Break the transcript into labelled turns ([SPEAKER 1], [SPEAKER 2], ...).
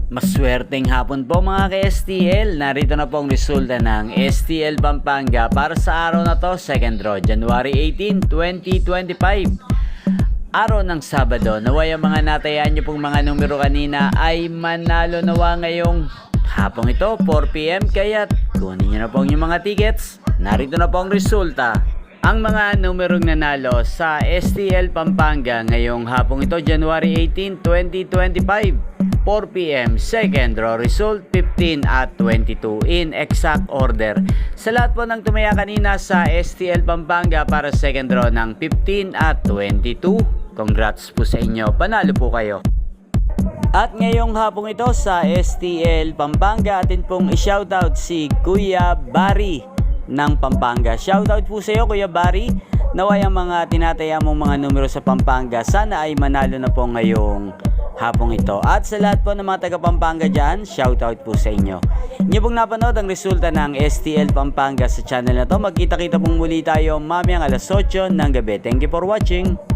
[SPEAKER 1] Maswerteng hapon po mga ka-STL. Narito na po ang resulta ng STL Pampanga para sa araw na to, second draw, January 18, 2025. Araw ng Sabado. Naway ang mga natayaan nyo pong mga numero kanina ay manalo nawa ngayong hapong ito, 4 PM. Kaya kunin nyo na po yung mga tickets. Narito na po ang resulta. Ang mga numerong nanalo sa STL Pampanga ngayong hapong ito, January 18, 2025. 4 PM, second draw result 15 at 22 in exact order. Sa lahat po ng tumaya kanina sa STL Pampanga para second draw ng 15 at 22, congrats po sa inyo, panalo po kayo. At ngayong hapong ito sa STL Pampanga, atin pong i-shoutout si Kuya Barry ng Pampanga. Shoutout po sa iyo Kuya Barry. Naway ang mga tinataya mong mga numero sa Pampanga, sana ay manalo na po ngayong hapong ito. At sa lahat po ng mga taga Pampanga dyan, shoutout po sa inyo. Inyo pong napanood ang resulta ng STL Pampanga sa channel na to. Magkita-kita pong muli tayo mamayang alas 8 ng gabi. Thank you for watching.